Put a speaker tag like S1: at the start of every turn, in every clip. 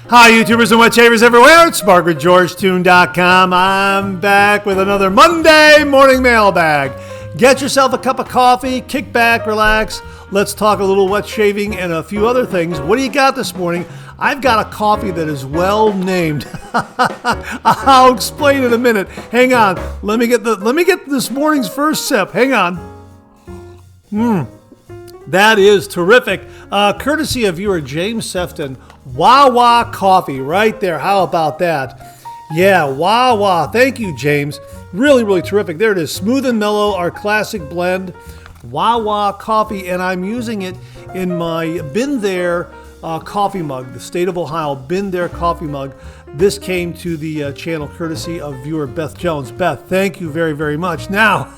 S1: Hi, YouTubers and wet shavers everywhere. It's MargaretGeorgeTune.com. I'm back with another Monday Morning Mailbag. Get yourself a cup of coffee, kick back, relax. Let's talk a little wet shaving and a few other things. What do you got this morning? I've got a coffee that is well named. I'll explain in a minute. Hang on. Let me get this morning's first sip. Hang on. That is terrific. Courtesy of viewer James Sefton. Wawa coffee right there. How about that? Yeah, Wawa. Thank you, James. Really, really terrific. There it is. Smooth and mellow, our classic blend. Wawa coffee, and I'm using it in my Been There coffee mug, the State of Ohio Been There coffee mug. This came to the channel courtesy of viewer Beth Jones. Beth, thank you very, very much. Now,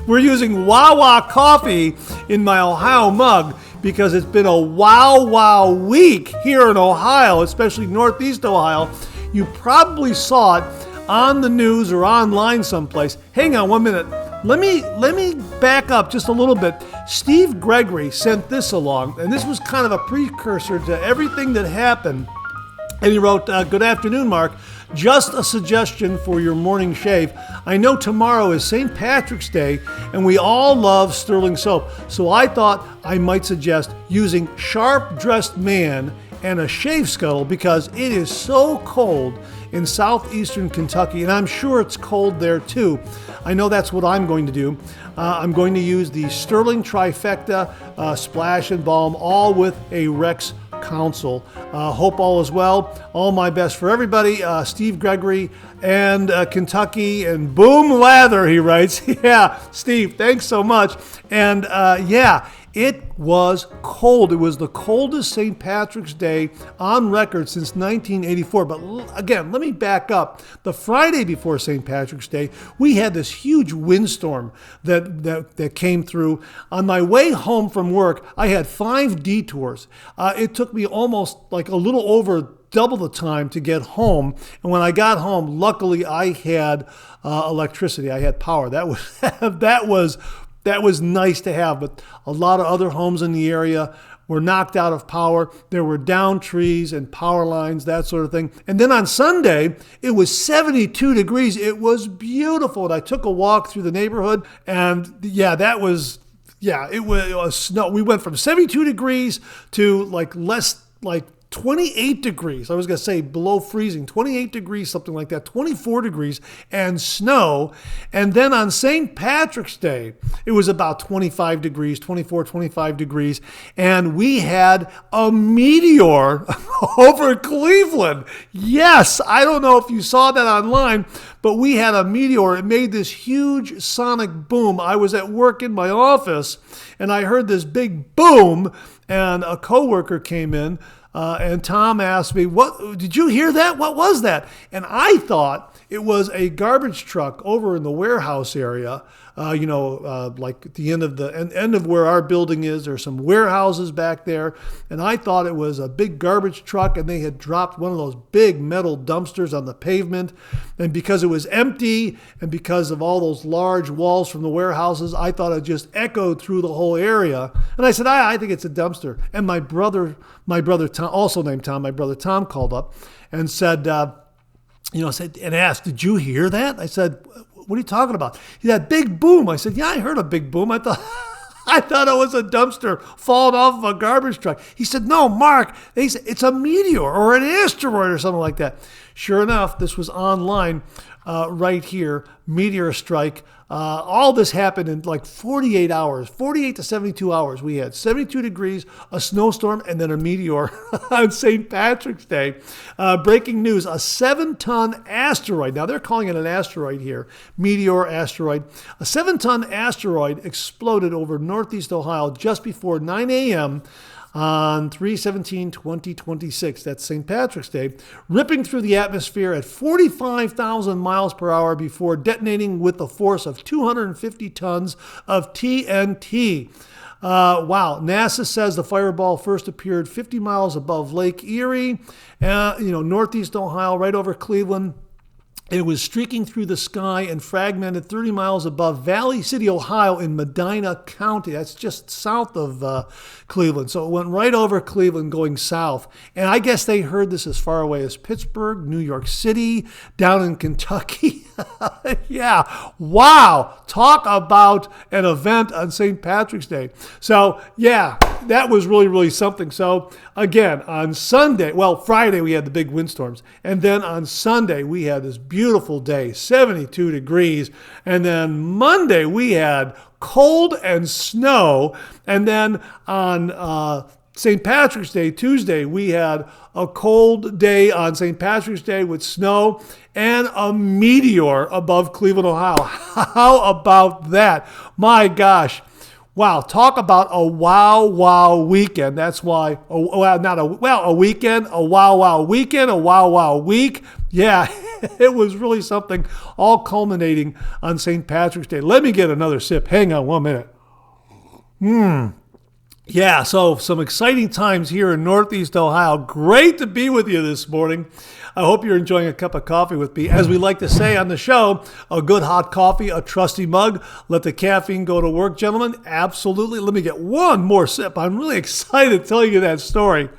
S1: we're using Wawa coffee in my Ohio mug because it's been a wow week here in Ohio, especially Northeast Ohio. You probably saw it on the news or online someplace. Hang on 1 minute. Let me back up just a little bit. Steve Gregory sent this along, and this was kind of a precursor to everything that happened. And he wrote, good afternoon, Mark. Just a suggestion for your morning shave. I know tomorrow is St. Patrick's Day, and we all love sterling soap. So I thought I might suggest using Sharp Dressed Man and a shave scuttle because it is so cold in southeastern Kentucky, and I'm sure it's cold there too. I know that's what I'm going to do. I'm going to use the Sterling Trifecta Splash and Balm, all with a Rex Council. Hope all is well. All my best for everybody. Steve Gregory and Kentucky and Boom Lather, he writes. Yeah, Steve, thanks so much. And yeah, it was cold. It was the coldest St. Patrick's Day on record since 1984. But again, let me back up. The Friday before St. Patrick's Day, we had this huge windstorm that came through. On my way home from work, I had 5 detours. It took me almost like a little over double the time to get home. And when I got home, luckily I had electricity. I had power. That was nice to have, but a lot of other homes in the area were knocked out of power. There were down trees and power lines, that sort of thing. And then on Sunday, it was 72 degrees. It was beautiful. And I took a walk through the neighborhood, and it was snow. We went from 72 degrees to like 28 degrees. I was going to say below freezing, 28 degrees, something like that, 24 degrees and snow. And then on St. Patrick's Day, it was about 25 degrees, 25 degrees. And we had a meteor over Cleveland. Yes, I don't know if you saw that online, but we had a meteor. It made this huge sonic boom. I was at work in my office and I heard this big boom, and a coworker came in. And Tom asked me, "What did you hear that? What was that?" And I thought it was a garbage truck over in the warehouse area. Like at the end of where our building is. There's some warehouses back there, and I thought it was a big garbage truck, and they had dropped one of those big metal dumpsters on the pavement. And because it was empty, and because of all those large walls from the warehouses, I thought it just echoed through the whole area. And I said, I think it's a dumpster. And my brother Tom, also named Tom, my brother Tom called up and said, and asked, "Did you hear that?" I said, "What are you talking about?" He said, "Big boom." I said, "Yeah, I heard a big boom. I thought it was a dumpster falling off of a garbage truck." He said, "No, Mark," he said, "it's a meteor or an asteroid or something like that." Sure enough, this was online right here, meteor strike. All this happened in like 48 hours, 48 to 72 hours. We had 72 degrees, a snowstorm, and then a meteor on St. Patrick's Day. Breaking news, a 7-ton asteroid. Now they're calling it an asteroid here, meteor, asteroid. A 7-ton asteroid exploded over northeast Ohio just before 9 a.m. on 3/17/2026, that's St. Patrick's Day, ripping through the atmosphere at 45,000 miles per hour before detonating with a force of 250 tons of TNT. Wow. NASA says the fireball first appeared 50 miles above Lake Erie, northeast Ohio, right over Cleveland. It was streaking through the sky and fragmented 30 miles above Valley City, Ohio in Medina County. That's just south of Cleveland. So it went right over Cleveland going south. And I guess they heard this as far away as Pittsburgh, New York City, down in Kentucky. Yeah. Wow. Talk about an event on St. Patrick's Day. So, yeah, that was really, really something. So, again, on Friday we had the big windstorms. And then on Sunday we had this beautiful day, 72 degrees. And then Monday we had cold and snow. And then on St. Patrick's Day, Tuesday, we had a cold day on St. Patrick's Day with snow and a meteor above Cleveland, Ohio. How about that? My gosh. Wow, talk about a wow weekend. That's why, a weekend, a wow weekend, a wow week. Yeah, it was really something, all culminating on St. Patrick's Day. Let me get another sip. Hang on 1 minute. Yeah, so some exciting times here in Northeast Ohio. Great to be with you this morning. I hope you're enjoying a cup of coffee with me. As we like to say on the show, a good hot coffee, a trusty mug. Let the caffeine go to work, gentlemen. Absolutely. Let me get one more sip. I'm really excited to tell you that story.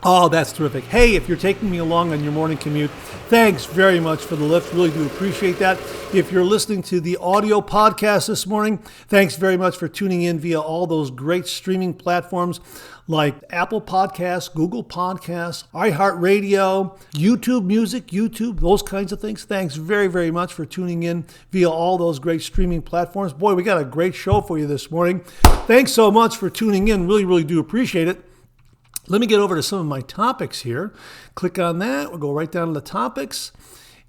S1: Oh, that's terrific. Hey, if you're taking me along on your morning commute, thanks very much for the lift. Really do appreciate that. If you're listening to the audio podcast this morning, thanks very much for tuning in via all those great streaming platforms like Apple Podcasts, Google Podcasts, iHeartRadio, YouTube Music, those kinds of things. Thanks very, very much for tuning in via all those great streaming platforms. Boy, we got a great show for you this morning. Thanks so much for tuning in. Really, really do appreciate it. Let me get over to some of my topics here. Click on that. We'll go right down to the topics.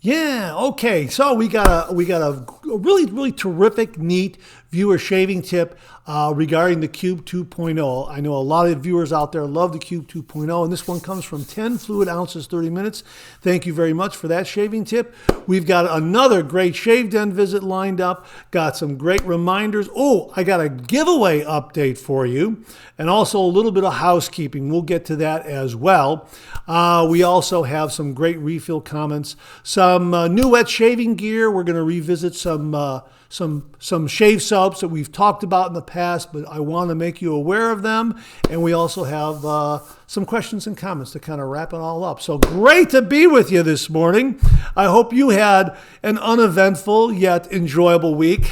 S1: Yeah, okay. So we got a really, really terrific, neat viewer shaving tip regarding the Cube 2.0. I know a lot of viewers out there love the Cube 2.0, and this one comes from 10 fluid ounces, 30 minutes. Thank you very much for that shaving tip. We've got another great Shave Den visit lined up. Got some great reminders. Oh, I got a giveaway update for you, and also a little bit of housekeeping. We'll get to that as well. We also have some great refill comments, some new wet shaving gear. We're going to revisit some shave soaps that we've talked about in the past, but I want to make you aware of them. And we also have some questions and comments to kind of wrap it all up. So great to be with you this morning. I hope you had an uneventful yet enjoyable week.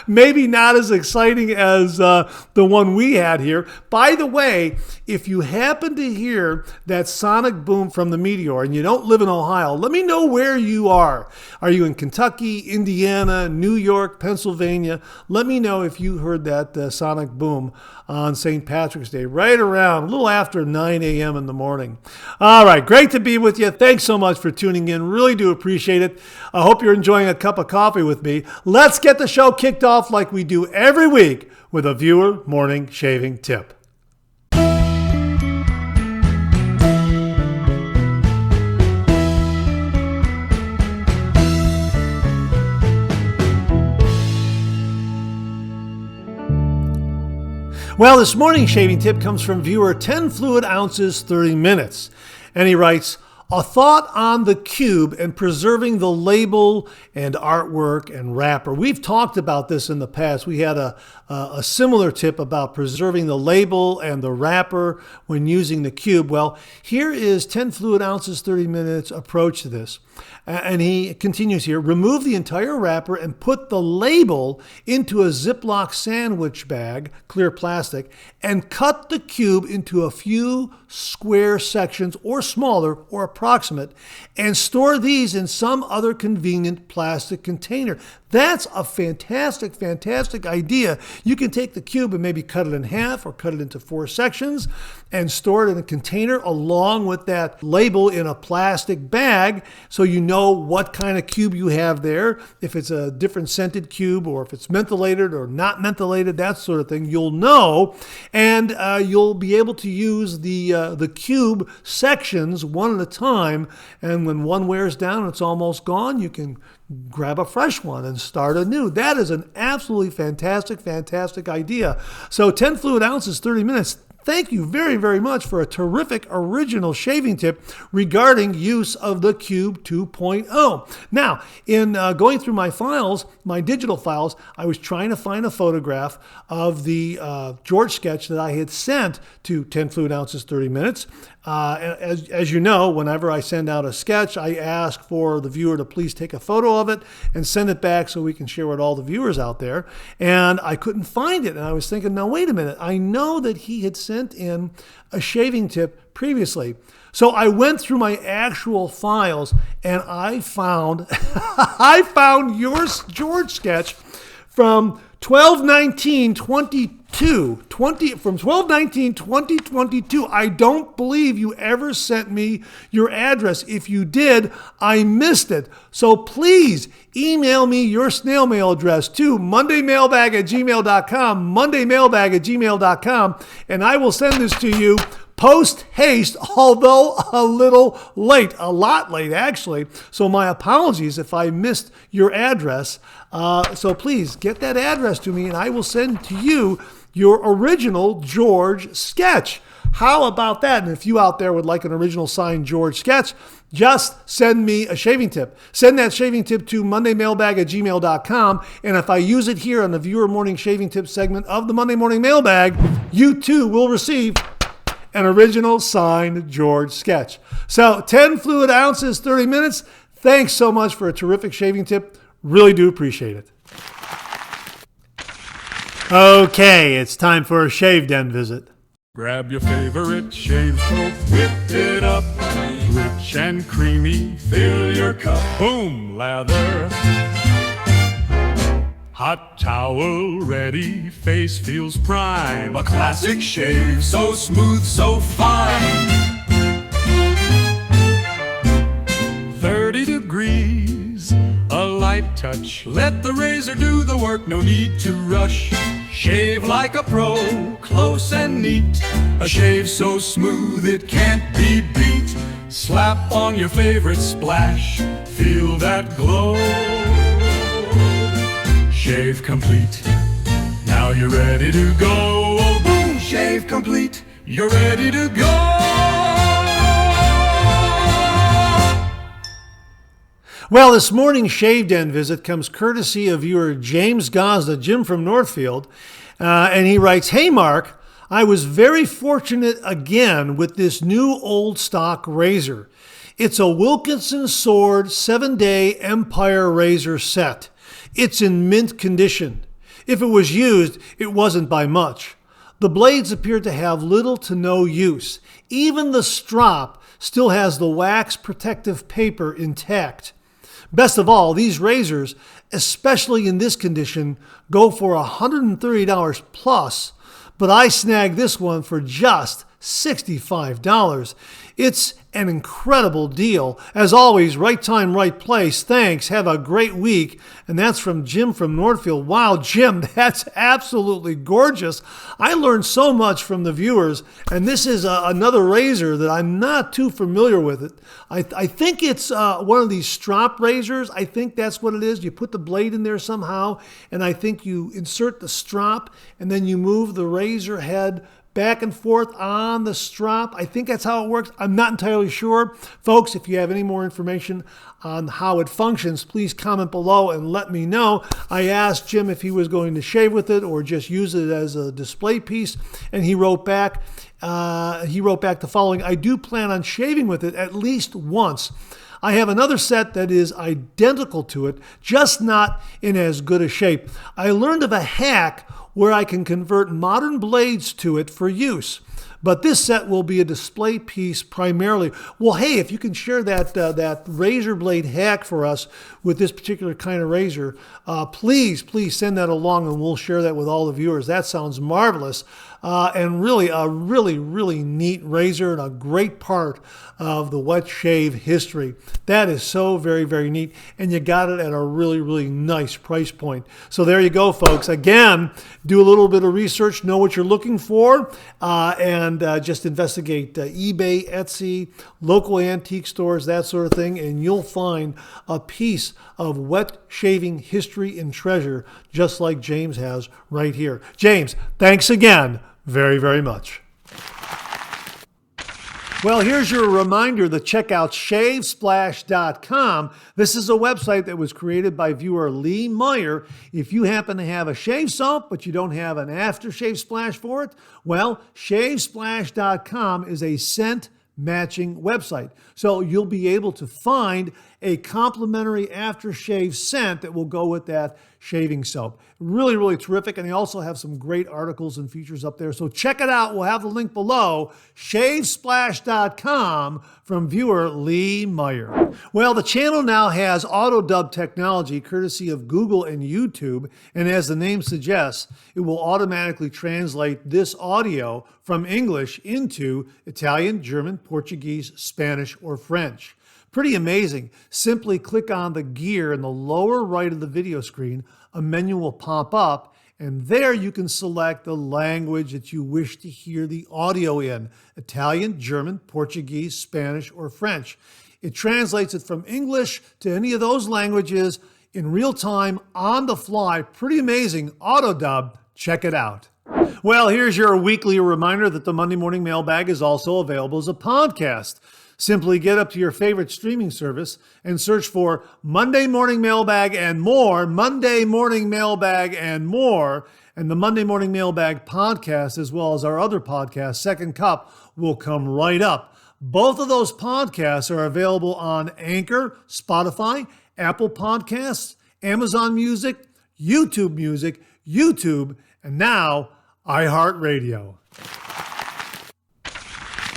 S1: Maybe not as exciting as the one we had here. By the way, if you happen to hear that sonic boom from the meteor and you don't live in Ohio, let me know where you are. Are you in Kentucky, Indiana, New York, Pennsylvania? Let me know if you heard that sonic boom on St. Patrick's Day, right around a little after 9 a.m. in the morning. All right, great to be with you. Thanks so much for tuning in. Really do appreciate it. I hope you're enjoying a cup of coffee with me. Let's get the show kicked off like we do every week with a viewer morning shaving tip. Well, this morning's shaving tip comes from viewer 10 fluid ounces, 30 minutes. And he writes, a thought on the cube and preserving the label and artwork and wrapper. We've talked about this in the past. We had a similar tip about preserving the label and the wrapper when using the cube. Well, here is 10 fluid ounces, 30 minutes approach to this. And he continues here, remove the entire wrapper and put the label into a Ziploc sandwich bag, clear plastic, and cut the cube into a few square sections or smaller or approximate, and store these in some other convenient plastic container. That's a fantastic, fantastic idea. You can take the cube and maybe cut it in half or cut it into 4 sections and store it in a container along with that label in a plastic bag so you know what kind of cube you have there. If it's a different scented cube or if it's mentholated or not mentholated, that sort of thing, you'll know. And you'll be able to use the cube sections one at a time. And when one wears down and it's almost gone, you can grab a fresh one and start anew. That is an absolutely fantastic, fantastic idea. So 10 fluid ounces, 30 minutes. thank you very, very much for a terrific original shaving tip regarding use of the Cube 2.0. Now, in going through my files, my digital files, I was trying to find a photograph of the George sketch that I had sent to 10 fluid ounces, 30 minutes. As you know, whenever I send out a sketch, I ask for the viewer to please take a photo of it and send it back so we can share with all the viewers out there. And I couldn't find it. And I was thinking, now, wait a minute. I know that he had sent in a shaving tip previously. So I went through my actual files and I found, I found your George sketch from 12/19/22. From 12/19/2022. I don't believe you ever sent me your address. If you did, I missed it. So please email me your snail mail address to mondaymailbag@gmail.com, mondaymailbag@gmail.com, and I will send this to you post haste, although a little late, a lot late actually. So my apologies if I missed your address. So please get that address to me and I will send to you your original George sketch. How about that? And if you out there would like an original signed George sketch, just send me a shaving tip. Send that shaving tip to mondaymailbag@gmail.com. And if I use it here on the Viewer Morning Shaving Tip segment of the Monday Morning Mailbag, you too will receive an original signed George sketch. So 10 fluid ounces, 30 minutes. Thanks so much for a terrific shaving tip. Really do appreciate it. Okay, it's time for a shave den visit.
S2: Grab your favorite shave soap, whip it up, rich and creamy, fill your cup, boom, lather. Hot towel ready, face feels prime, a classic shave, so smooth, so fine. 30 degrees, a light touch, let the razor do the work, no need to rush. Shave like a pro, close and neat, a shave so smooth it can't be beat. Slap on your favorite splash, feel that glow. Shave complete, now you're ready to go. Oh, boom, shave complete, you're ready to go.
S1: Well, this morning's Shave Den visit comes courtesy of viewer James Gosda, Jim from Northfield, and he writes, "Hey Mark, I was very fortunate again with this new old stock razor. It's a Wilkinson Sword 7-day Empire razor set. It's in mint condition. If it was used, it wasn't by much. The blades appear to have little to no use. Even the strop still has the wax protective paper intact. Best of all, these razors, especially in this condition, go for $130 plus, but I snagged this one for just $65. It's an incredible deal. As always, right time, right place. Thanks. Have a great week." And that's from Jim from Northfield. Wow, Jim, that's absolutely gorgeous. I learned so much from the viewers, and this is another razor that I'm not too familiar with. It. I think it's one of these strop razors. I think that's what it is. You put the blade in there somehow, and I think you insert the strop, and then you move the razor head back and forth on the strop. I think that's how it works. I'm not entirely sure. Folks, if you have any more information on how it functions, please comment below and let me know. I asked Jim if he was going to shave with it or just use it as a display piece, and he wrote back the following: "I do plan on shaving with it at least once. I have another set that is identical to it, just not in as good a shape. I learned of a hack where I can convert modern blades to it for use. But this set will be a display piece primarily." Well, hey, if you can share that razor blade hack for us with this particular kind of razor, please send that along and we'll share that with all the viewers. That sounds marvelous. And really a really neat razor and a great part of the wet shave history. That is so very neat, and you got it at a really nice price point. So there you go, folks. Again, do a little bit of research, know what you're looking for, and just investigate eBay, Etsy, local antique stores, that sort of thing, and you'll find a piece of wet shaving history and treasure just like James has right here. James, thanks again very much. Well, here's your reminder to check out shavesplash.com. This is a website that was created by viewer Lee Meyer. If you happen to have a shave soap, but you don't have an aftershave splash for it, well, shavesplash.com is a scent matching website. So you'll be able to find a complimentary aftershave scent that will go with that shaving soap. Really, really terrific. And they also have some great articles and features up there. So check it out. We'll have the link below, shavesplash.com, from viewer Lee Meyer. Well, the channel now has auto dub technology courtesy of Google and YouTube. And as the name suggests, it will automatically translate this audio from English into Italian, German, Portuguese, Spanish, or French. Pretty amazing. Simply click on the gear in the lower right of the video screen. A menu will pop up, and there you can select the language that you wish to hear the audio in: Italian, German, Portuguese, Spanish, or French. It translates it from English to any of those languages in real time, on the fly. Pretty amazing. Auto dub. Check it out. Well, here's your weekly reminder that the Monday Morning Mailbag is also available as a podcast. Simply get up to your favorite streaming service and search for Monday Morning Mailbag and more, Monday Morning Mailbag and more, and the Monday Morning Mailbag podcast, as well as our other podcast, Second Cup, will come right up. Both of those podcasts are available on Anchor, Spotify, Apple Podcasts, Amazon Music, YouTube, and now iHeartRadio.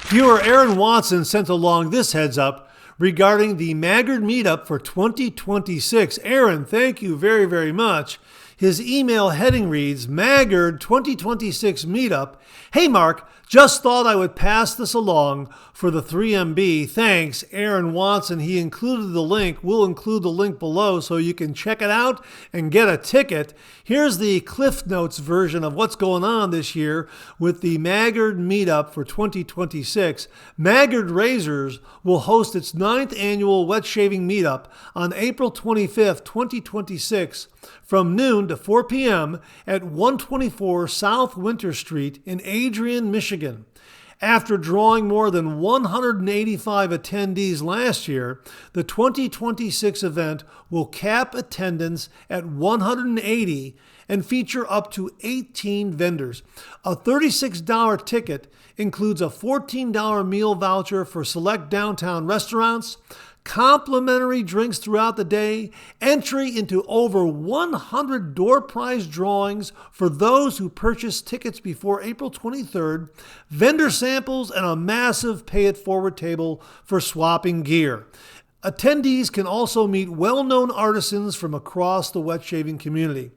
S1: Viewer Aaron Watson sent along this heads up regarding the Maggard Meetup for 2026. Aaron, thank you very, very much. His email heading reads, Maggard 2026 Meetup. Hey Mark, just thought I would pass this along for the 3MB. Thanks, Aaron Watson. He included the link. We'll include the link below so you can check it out and get a ticket. Here's the Cliff Notes version of what's going on this year with the Maggard Meetup for 2026. Maggard Razors will host its 9th annual wet shaving meetup on April 25th, 2026 from noon to 4 p.m. at 124 South Winter Street in Adrian, Michigan. After drawing more than 185 attendees last year, the 2026 event will cap attendance at 180 and feature up to 18 vendors. A $36 ticket includes a $14 meal voucher for select downtown restaurants, complimentary drinks throughout the day, entry into over 100 door prize drawings for those who purchase tickets before April 23rd, vendor samples, and a massive pay-it-forward table for swapping gear. Attendees can also meet well-known artisans from across the wet shaving community.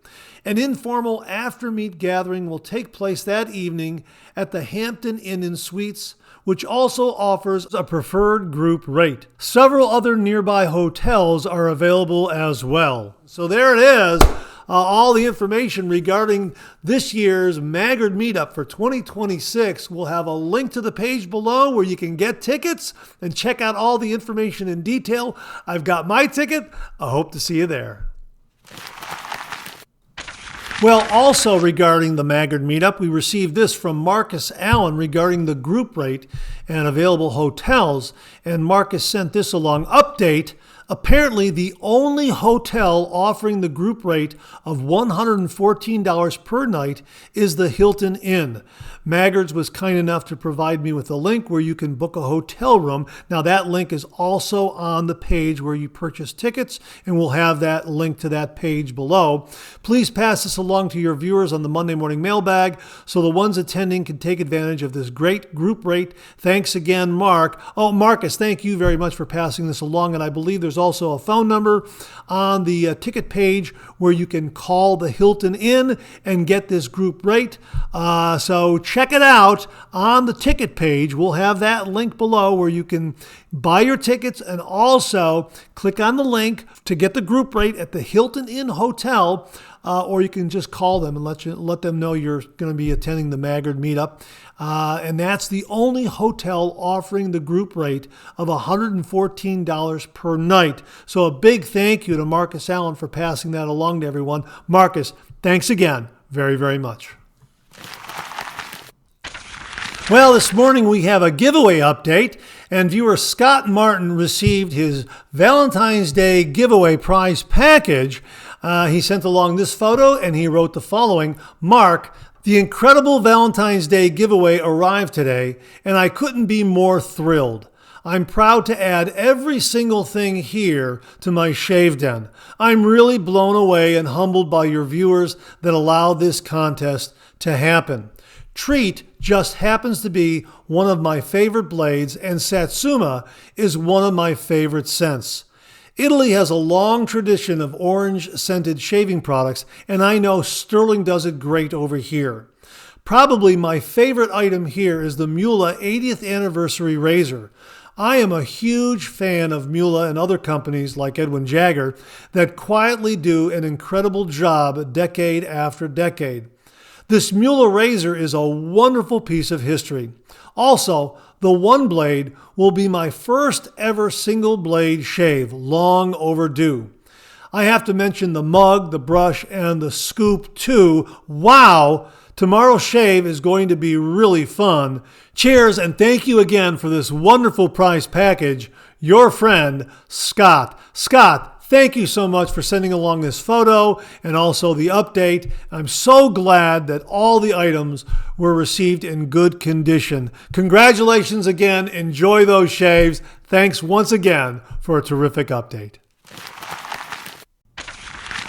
S1: An informal after-meet gathering will take place that evening at the Hampton Inn and Suites, which also offers a preferred group rate. Several other nearby hotels are available as well. So there it is. All the information regarding this year's Maggard Meetup for 2026. We'll have a link to the page below where you can get tickets and check out all the information in detail. I've got my ticket. I hope to see you there. Well, also regarding the Maggard Meetup, we received this from Marcus Allen regarding the group rate and available hotels. And Marcus sent this along. Update. Apparently, the only hotel offering the group rate of $114 per night is the Hilton Inn. Maggard's was kind enough to provide me with a link where you can book a hotel room. Now, that link is also on the page where you purchase tickets, and we'll have that link to that page below. Please pass this along to your viewers on the Monday Morning Mailbag so the ones attending can take advantage of this great group rate. Thanks again, Mark. Oh, Marcus, thank you very much for passing this along, and I believe there's also a phone number on the ticket page where you can call the Hilton Inn and get this group rate. So check it out on the ticket page. We'll have that link below where you can buy your tickets and also click on the link to get the group rate at the Hilton Inn Hotel. Or you can just call them and let them know you're going to be attending the Maggard Meetup. And that's the only hotel offering the group rate of $114 per night. So a big thank you to Marcus Allen for passing that along to everyone. Marcus, thanks again very, very much. Well, this morning we have a giveaway update, and viewer Scott Martin received his Valentine's Day giveaway prize package. He sent along this photo and he wrote the following: Mark, the incredible Valentine's Day giveaway arrived today, and I couldn't be more thrilled. I'm proud to add every single thing here to my shave den. I'm really blown away and humbled by your viewers that allowed this contest to happen. Treat just happens to be one of my favorite blades, and Satsuma is one of my favorite scents. Italy has a long tradition of orange-scented shaving products, and I know Sterling does it great over here. Probably my favorite item here is the Mula 80th Anniversary Razor. I am a huge fan of Mula and other companies like Edwin Jagger that quietly do an incredible job decade after decade. This Mula razor is a wonderful piece of history. Also, the one blade will be my first ever single blade shave, long overdue. I have to mention the mug, the brush, and the scoop too. Wow! Tomorrow's shave is going to be really fun. Cheers, and thank you again for this wonderful prize package. Your friend, Scott. Scott, thank you so much for sending along this photo and also the update. I'm so glad that all the items were received in good condition. Congratulations again. Enjoy those shaves. Thanks once again for a terrific update.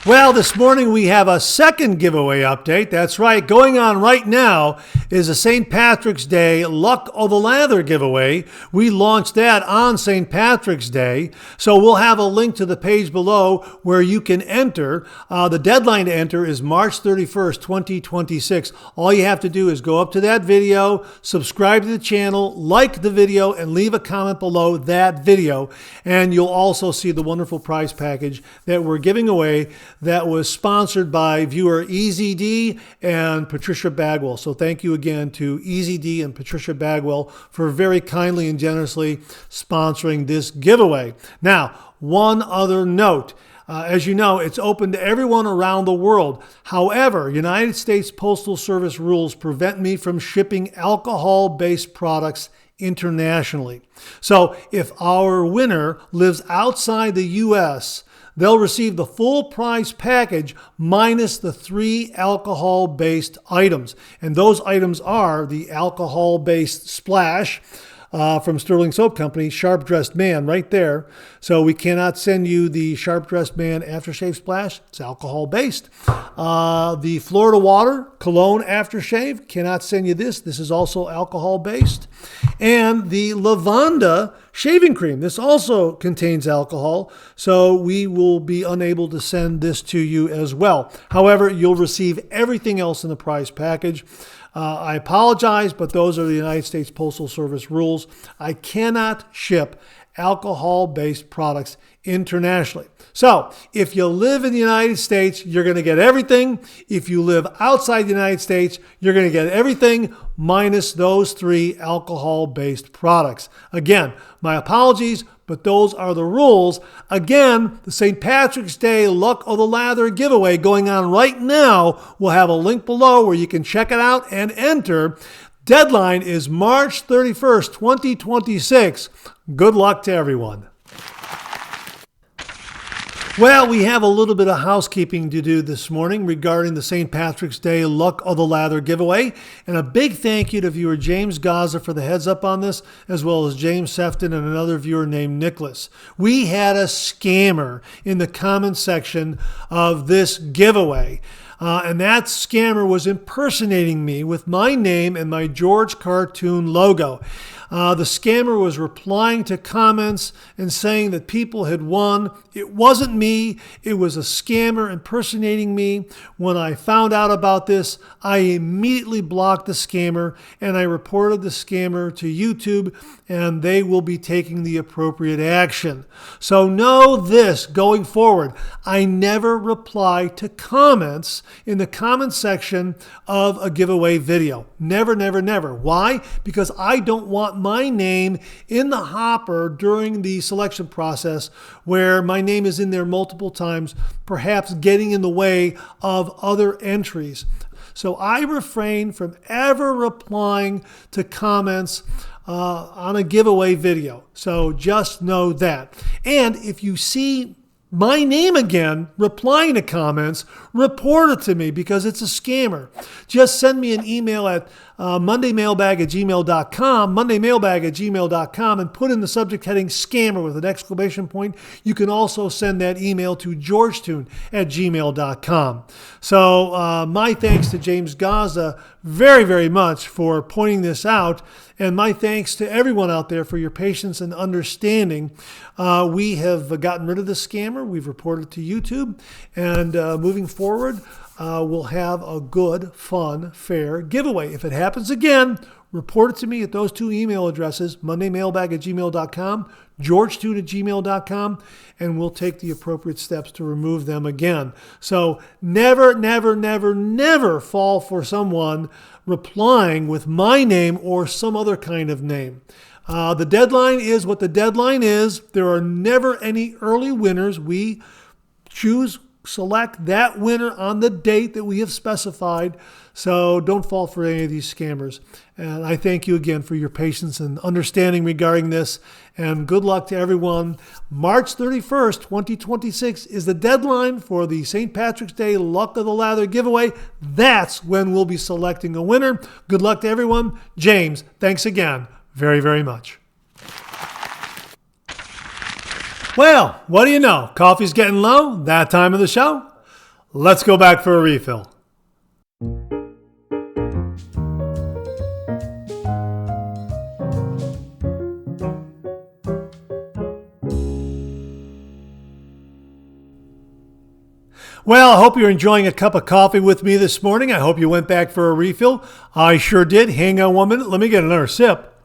S1: Well, this morning we have a second giveaway update. That's right. Going on right now is a St. Patrick's Day Luck o' the Lather giveaway. We launched that on St. Patrick's Day. So we'll have a link to the page below where you can enter. The deadline to enter is March 31st, 2026. All you have to do is go up to that video, subscribe to the channel, like the video, and leave a comment below that video. And you'll also see the wonderful prize package that we're giving away that was sponsored by viewer EZD and Patricia Bagwell. So thank you again to EZD and Patricia Bagwell for very kindly and generously sponsoring this giveaway. Now, one other note. As you know, it's open to everyone around the world. However, United States Postal Service rules prevent me from shipping alcohol-based products internationally. So if our winner lives outside the U.S., they'll receive the full price package minus the 3 alcohol-based items. And those items are the alcohol-based splash from Sterling Soap Company, Sharp Dressed Man, right there. So we cannot send you the Sharp Dressed Man Aftershave Splash. It's alcohol-based. The Florida Water Cologne Aftershave, cannot send you this. This is also alcohol-based. And the Lavanda Shaving Cream. This also contains alcohol, so we will be unable to send this to you as well. However, you'll receive everything else in the prize package. I apologize, but those are the United States Postal Service rules. I cannot ship alcohol-based products internationally. So if you live in the United States, you're going to get everything. If you live outside the United States, you're going to get everything minus those 3 alcohol-based products. Again, my apologies, but those are the rules. Again, the St. Patrick's Day Luck o' the Lather giveaway going on right now. We'll have a link below where you can check it out and enter. Deadline is March 31st, 2026. Good luck to everyone. Well, we have a little bit of housekeeping to do this morning regarding the St. Patrick's Day Luck o' the Lather giveaway. And a big thank you to viewer James Gaza for the heads up on this, as well as James Sefton and another viewer named Nicholas. We had a scammer in the comment section of this giveaway. And that scammer was impersonating me with my name and my George cartoon logo. The scammer was replying to comments and saying that people had won. It wasn't me. It was a scammer impersonating me. When I found out about this, I immediately blocked the scammer and I reported the scammer to YouTube, and they will be taking the appropriate action. So know this going forward. I never reply to comments in the comment section of a giveaway video. Never, never, never. Why? Because I don't want my name in the hopper during the selection process where my name is in there multiple times, perhaps getting in the way of other entries. So I refrain from ever replying to comments on a giveaway video. So just know that. And if you see my name again replying to comments, report it to me because it's a scammer. Just send me an email at mondaymailbag@gmail.com, mondaymailbag@gmail.com, and put in the subject heading scammer with an exclamation point. You can also send that email to georgetown@gmail.com. So my thanks to James Gaza very, very much for pointing this out. And my thanks to everyone out there for your patience and understanding. We have gotten rid of the scammer. We've reported to YouTube. And moving forward, we'll have a good, fun, fair giveaway. If it happens again, report it to me at those two email addresses, mondaymailbag@gmail.com, georgetown@gmail.com, and we'll take the appropriate steps to remove them again. So never, never, never, never fall for someone replying with my name or some other kind of name. The deadline is what the deadline is. There are never any early winners. We select that winner on the date that we have specified. So don't fall for any of these scammers. And I thank you again for your patience and understanding regarding this. And good luck to everyone. March 31st, 2026 is the deadline for the St. Patrick's Day Luck of the Lather giveaway. That's when we'll be selecting a winner. Good luck to everyone. James, thanks again very, very much. Well, what do you know? Coffee's getting low. That time of the show. Let's go back for a refill. Well, I hope you're enjoying a cup of coffee with me this morning. I hope you went back for a refill. I sure did. Hang on 1 minute. Let me get another sip.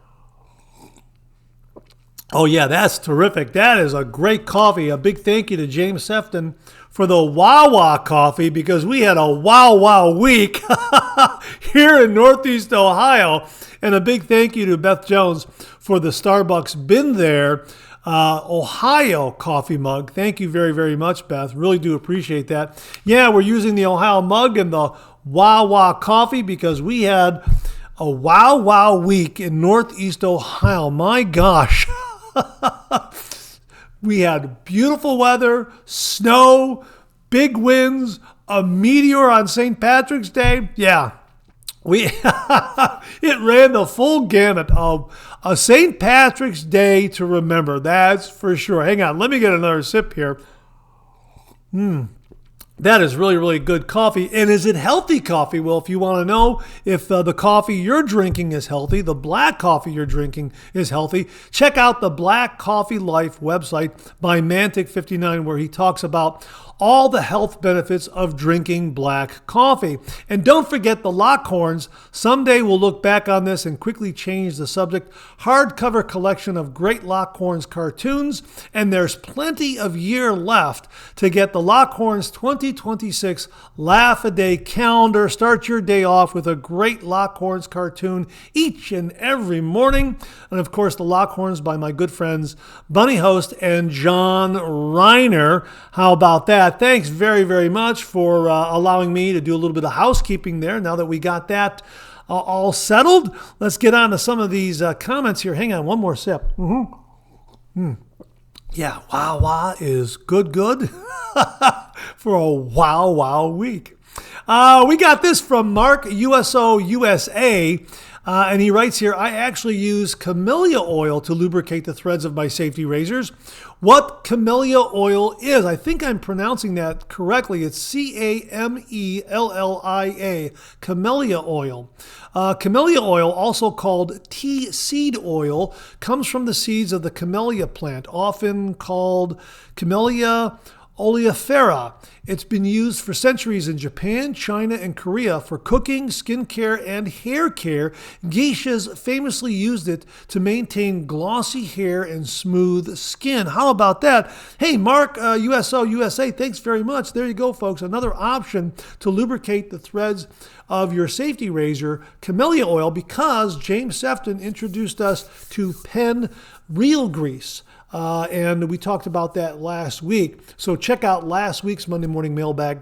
S1: Oh, yeah, that's terrific. That is a great coffee. A big thank you to James Sefton for the Wawa coffee because we had a wow week here in Northeast Ohio. And a big thank you to Beth Jones for the Starbucks Been There Ohio coffee mug. Thank you very, very much, Beth. Really do appreciate that. Yeah, we're using the Ohio mug and the Wawa coffee because we had a wow week in Northeast Ohio. My gosh. We had beautiful weather, snow, big winds, a meteor on St. Patrick's Day. Yeah, it ran the full gamut of a St. Patrick's Day to remember. That's for sure. Hang on, let me get another sip here. That is really, really good coffee. And is it healthy coffee? Well, if you want to know if the coffee you're drinking is healthy, the black coffee you're drinking is healthy, check out the Black Coffee Life website by Mantic59, where he talks about all the health benefits of drinking black coffee. And don't forget the Lockhorns. Someday we'll look back on this and quickly change the subject. Hardcover collection of great Lockhorns cartoons, and there's plenty of year left to get the Lockhorns 2026 Laugh-A-Day calendar. Start your day off with a great Lockhorns cartoon each and every morning. And of course, the Lockhorns by my good friends Bunny Host and John Reiner. How about that? Thanks very, very much for allowing me to do a little bit of housekeeping there. Now that we got that all settled, let's get on to some of these comments here. Hang on, one more sip. Yeah, Wawa is good for a wow week. We got this from Mark USO USA. And he writes here, I actually use camellia oil to lubricate the threads of my safety razors. What camellia oil is, I think I'm pronouncing that correctly. It's CAMELLIA, camellia oil. Camellia oil, also called tea seed oil, comes from the seeds of the camellia plant, often called Camellia oleifera. It's been used for centuries in Japan, China, and Korea for cooking, skincare, and hair care. Geishas famously used it to maintain glossy hair and smooth skin. How about that? Hey, Mark, USO USA, thanks very much. There you go, folks. Another option to lubricate the threads of your safety razor, camellia oil, because James Sefton introduced us to Penn Real Grease. And we talked about that last week. So check out last week's Monday Morning Mailbag,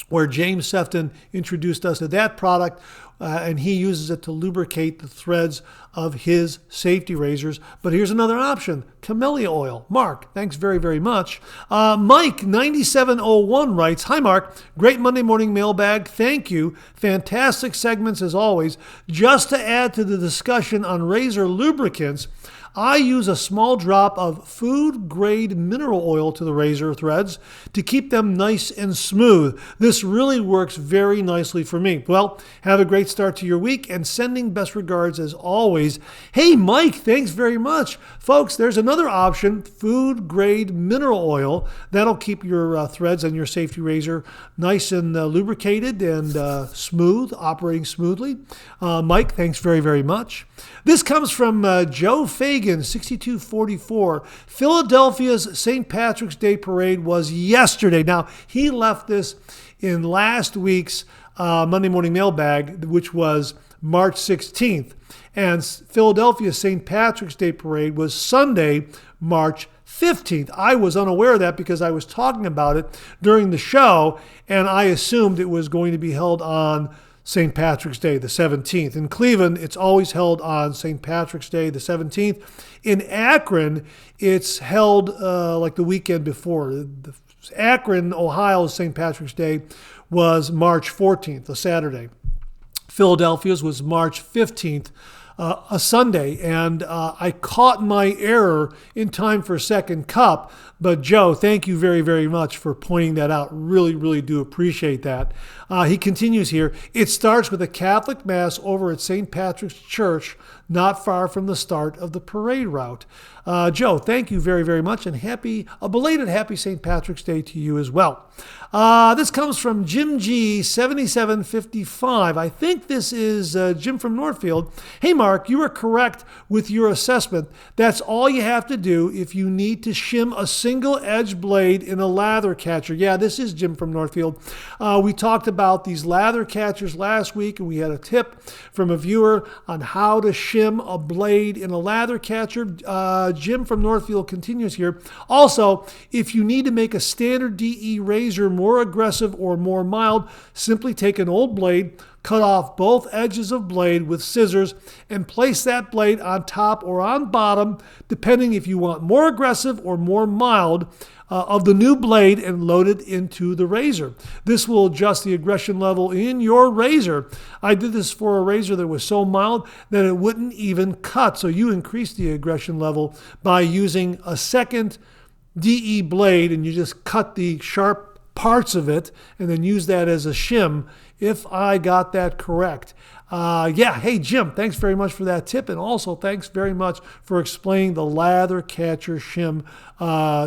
S1: where James Sefton introduced us to that product, and he uses it to lubricate the threads of his safety razors. But here's another option, camellia oil. Mark, thanks very, very much. Mike, 9701 writes, "Hi, Mark. Great Monday morning mailbag. Thank you. Fantastic segments as always. Just to add to the discussion on razor lubricants, I use a small drop of food-grade mineral oil to the razor threads to keep them nice and smooth. This really works very nicely for me." Well, have a great start to your week, and sending best regards as always. Hey, Mike, thanks very much. Folks, there's another option, food-grade mineral oil. That'll keep your threads on your safety razor nice and lubricated and smooth, operating smoothly. Mike, thanks very, very much. This comes from Joe Fagan, 6244. Philadelphia's St. Patrick's Day Parade was yesterday. Now, he left this in last week's Monday Morning Mailbag, which was March 16th. And Philadelphia's St. Patrick's Day Parade was Sunday, March 15th. I was unaware of that because I was talking about it during the show, and I assumed it was going to be held on St. Patrick's Day, the 17th. In Cleveland, it's always held on St. Patrick's Day, the 17th. In Akron, it's held like the weekend before. Akron, Ohio's St. Patrick's Day was March 14th, a Saturday. Philadelphia's was March 15th, a Sunday, and I caught my error in time for second cup. But Joe, thank you very, very much for pointing that out. Really, really do appreciate that. He continues here. It starts with a Catholic Mass over at St. Patrick's Church, not far from the start of the parade route. Joe, thank you very, very much, and a belated happy St. Patrick's Day to you as well. This comes from Jim G, 7755. I think this is Jim from Northfield. Hey, Mark, you are correct with your assessment. That's all you have to do if you need to shim a single edge blade in a lather catcher. Yeah, this is Jim from Northfield. We talked about these lather catchers last week, and we had a tip from a viewer on how to shim a blade in a lather catcher. Jim from Northfield continues here. Also, if you need to make a standard DE razor more aggressive or more mild, simply take an old blade, cut off both edges of blade with scissors, and place that blade on top or on bottom, depending if you want more aggressive or more mild of the new blade, and load it into the razor. This will adjust the aggression level in your razor. I did this for a razor that was so mild that it wouldn't even cut. So you increase the aggression level by using a second DE blade, and you just cut the sharp parts of it and then use that as a shim, if I got that correct. Hey, Jim, thanks very much for that tip. And also thanks very much for explaining the lather catcher shim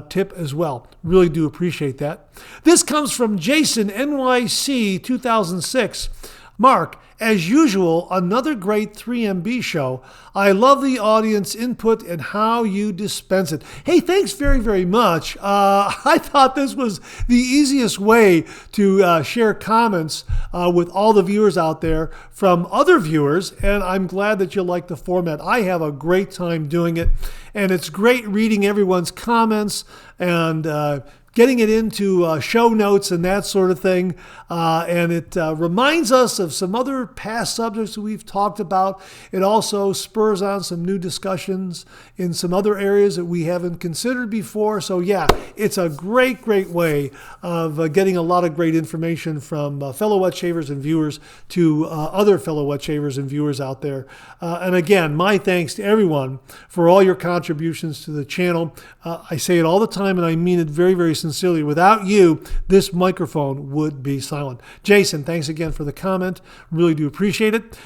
S1: tip as well. Really do appreciate that. This comes from Jason, NYC 2006. Mark, as usual, another great 3MB show. I love the audience input and how you dispense it. Hey, thanks very, very much. I thought this was the easiest way to share comments with all the viewers out there from other viewers, and I'm glad that you like the format. I have a great time doing it, and it's great reading everyone's comments and getting it into show notes and that sort of thing. And it reminds us of some other past subjects that we've talked about. It also spurs on some new discussions in some other areas that we haven't considered before. So yeah, it's a great, great way of getting a lot of great information from fellow wet shavers and viewers to other fellow wet shavers and viewers out there. And again, my thanks to everyone for all your contributions to the channel. I say it all the time, and I mean it very, very sincerely. Without you, this microphone would be silent. Jason, thanks again for the comment. Really do appreciate it.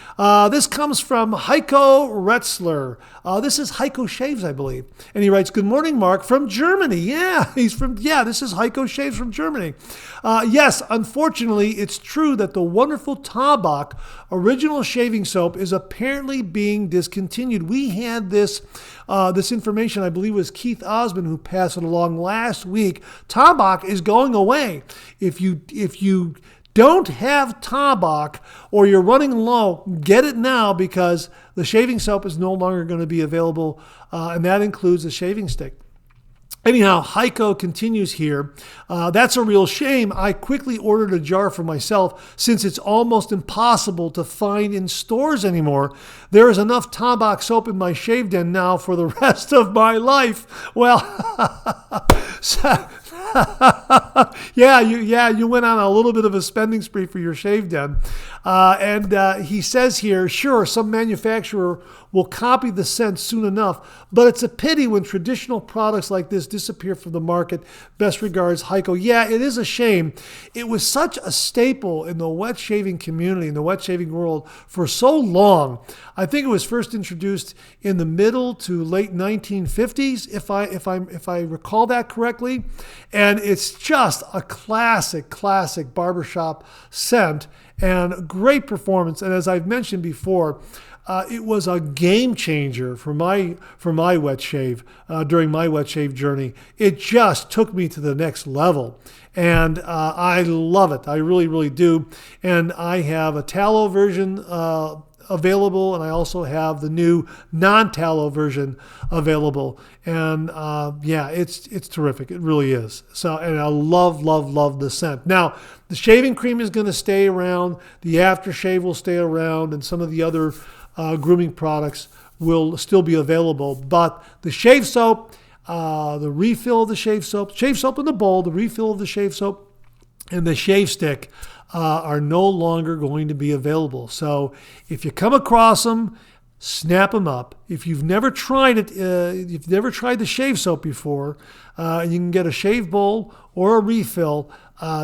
S1: This comes from Heiko Retzler. This is Heiko Shaves, I believe. And he writes, "Good morning, Mark, from Germany." This is Heiko Shaves from Germany. Yes, unfortunately, it's true that the wonderful Tabak original shaving soap is apparently being discontinued. We had this information, I believe it was Keith Osmond who passed it along last week. Tabak is going away. If you don't have Tabak or you're running low, get it now, because the shaving soap is no longer going to be available, and that includes the shaving stick. Anyhow, Heiko continues here. That's a real shame. I quickly ordered a jar for myself since it's almost impossible to find in stores anymore. There is enough Tabak soap in my shave den now for the rest of my life. Well, you went on a little bit of a spending spree for your shave den. And he says here, sure, some manufacturer will copy the scent soon enough, but it's a pity when traditional products like this disappear from the market. Best regards, Heiko. Yeah, it is a shame. It was such a staple in the wet shaving community, in the wet shaving world for so long. I think it was first introduced in the middle to late 1950s, if I recall that correctly. And it's just a classic barbershop scent and great performance. And as I've mentioned before, it was a game changer for my wet shave during my wet shave journey. It just took me to the next level, and I love it. I really, really do. And I have a tallow version available, and I also have the new non-tallow version available. And it's terrific. It really is. So, and I love the scent. Now, the shaving cream is going to stay around. The aftershave will stay around, and some of the other grooming products will still be available. But the shave soap, the refill of the shave soap in the bowl, the refill of the shave soap, and the shave stick are no longer going to be available. So if you come across them, snap them up. If you've never tried it, if you've never tried the shave soap before, and you can get a shave bowl or a refill,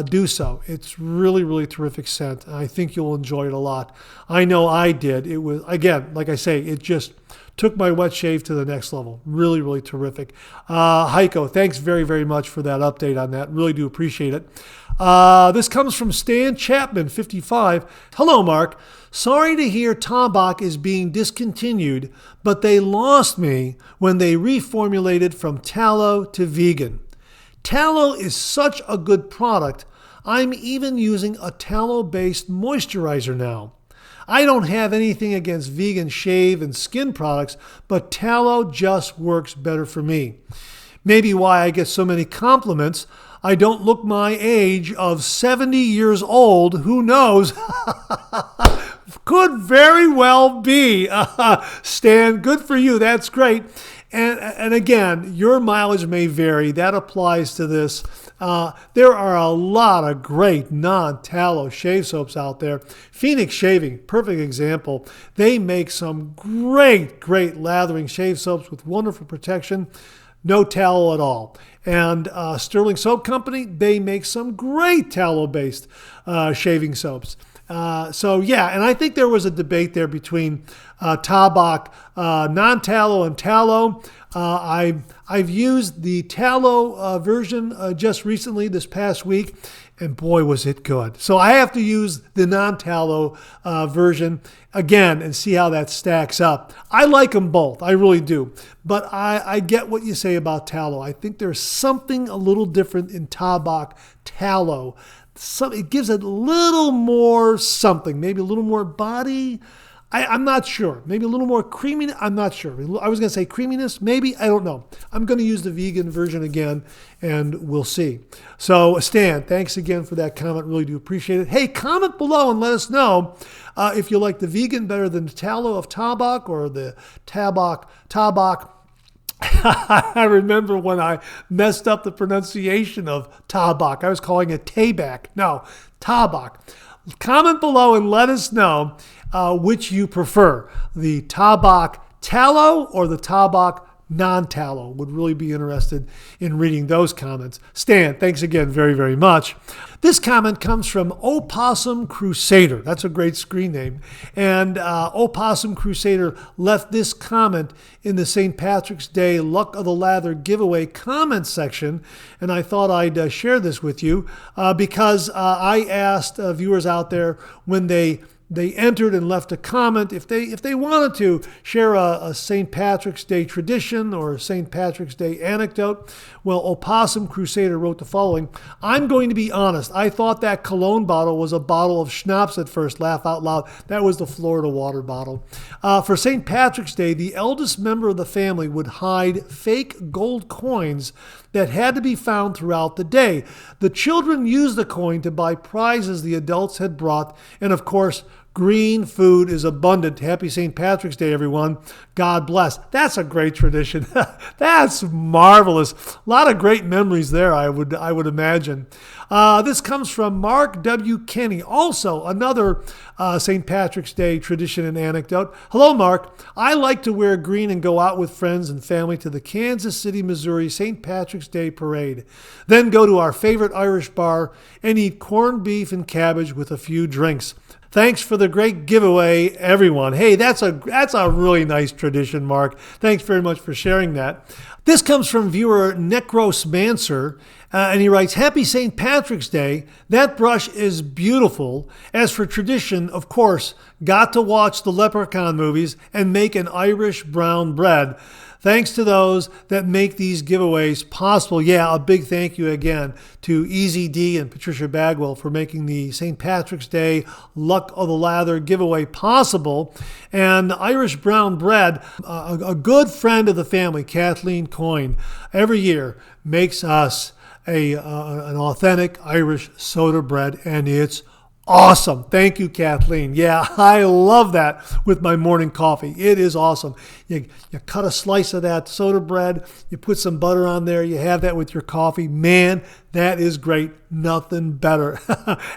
S1: do so. It's really, really terrific scent. I think you'll enjoy it a lot. I know I did. It was, again, like I say, it just took my wet shave to the next level. Really, really terrific. Heiko, thanks very, very much for that update on that. Really do appreciate it. This comes from Stan Chapman, 55. Hello, Mark. Sorry to hear Tabak is being discontinued, but they lost me when they reformulated from tallow to vegan. Tallow is such a good product, I'm even using a tallow-based moisturizer now. I don't have anything against vegan shave and skin products, but tallow just works better for me. Maybe why I get so many compliments. I don't look my age of 70 years old. Who knows? Could very well be. Stan, good for you. That's great. And again, your mileage may vary. That applies to this. There are a lot of great non-tallow shave soaps out there. Phoenix Shaving, perfect example. They make some great lathering shave soaps with wonderful protection. No tallow at all. And Sterling Soap Company, they make some great tallow-based shaving soaps. And I think there was a debate there between Tabak, non-tallow, and tallow. I've used the tallow version just recently, this past week, and boy, was it good. So I have to use the non-tallow version again and see how that stacks up. I like them both. I really do. But I get what you say about tallow. I think there's something a little different in Tabak tallow. It gives it a little more something, maybe a little more body. I'm not sure. Maybe a little more creaminess. I'm not sure. I was going to say creaminess. Maybe. I don't know. I'm going to use the vegan version again, and we'll see. So, Stan, thanks again for that comment. Really do appreciate it. Hey, comment below and let us know if you like the vegan better than the tallow of Tabak or the Tabak. I remember when I messed up the pronunciation of Tabak. I was calling it Tabak. No, Tabak. Comment below and let us know which you prefer, the Tabak tallow or the Tabak non-tallow. Would really be interested in reading those comments. Stan, thanks again very, very much. This comment comes from Opossum Crusader. That's a great screen name. And Opossum Crusader left this comment in the St. Patrick's Day Luck of the Lather giveaway comment section. And I thought I'd share this with you because I asked viewers out there when they they entered and left a comment. If they wanted to share a St. Patrick's Day tradition or a St. Patrick's Day anecdote, well, Opossum Crusader wrote the following. I'm going to be honest. I thought that cologne bottle was a bottle of schnapps at first. Laugh out loud. That was the Florida water bottle. For St. Patrick's Day, the eldest member of the family would hide fake gold coins that had to be found throughout the day. The children used the coin to buy prizes the adults had brought, and of course, green food is abundant. Happy St. Patrick's Day, everyone. God bless. That's a great tradition. That's marvelous. A lot of great memories there, I would imagine. This comes from Mark W. Kenny, also another St. Patrick's Day tradition and anecdote. Hello, Mark. I like to wear green and go out with friends and family to the Kansas City, Missouri St. Patrick's Day parade. Then go to our favorite Irish bar and eat corned beef and cabbage with a few drinks. Thanks for the great giveaway, everyone. Hey, that's a really nice tradition, Mark. Thanks very much for sharing that. This comes from viewer Necros Manser, and he writes, Happy St. Patrick's Day. That brush is beautiful. As for tradition, of course, got to watch the Leprechaun movies and make an Irish brown bread. Thanks to those that make these giveaways possible. Yeah, a big thank you again to Easy D and Patricia Bagwell for making the St. Patrick's Day Luck of the Lather giveaway possible. And Irish brown bread, a good friend of the family, Kathleen Coyne, every year makes us an authentic Irish soda bread, and it's awesome. Thank you, Kathleen. Yeah, I love that with my morning coffee. It is awesome. You cut a slice of that soda bread, you put some butter on there, you have that with your coffee. Man, that is great. Nothing better.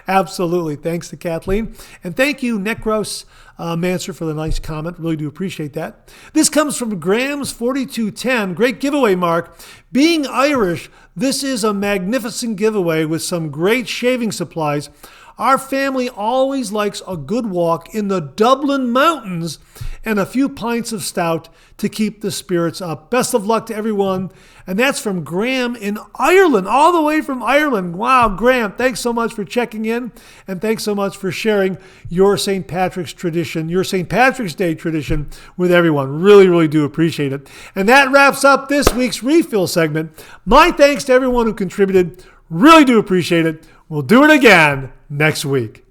S1: Absolutely. Thanks to Kathleen. And thank you, Necros Manser, for the nice comment. Really do appreciate that. This comes from Grams4210. Great giveaway, Mark. Being Irish, this is a magnificent giveaway with some great shaving supplies. Our family always likes a good walk in the Dublin Mountains and a few pints of stout to keep the spirits up. Best of luck to everyone. And that's from Graham in Ireland, all the way from Ireland. Wow, Graham, thanks so much for checking in, and thanks so much for sharing your St. Patrick's tradition, your St. Patrick's Day tradition with everyone. Really, really do appreciate it. And that wraps up this week's refill segment. My thanks to everyone who contributed. Really do appreciate it. We'll do it again next week.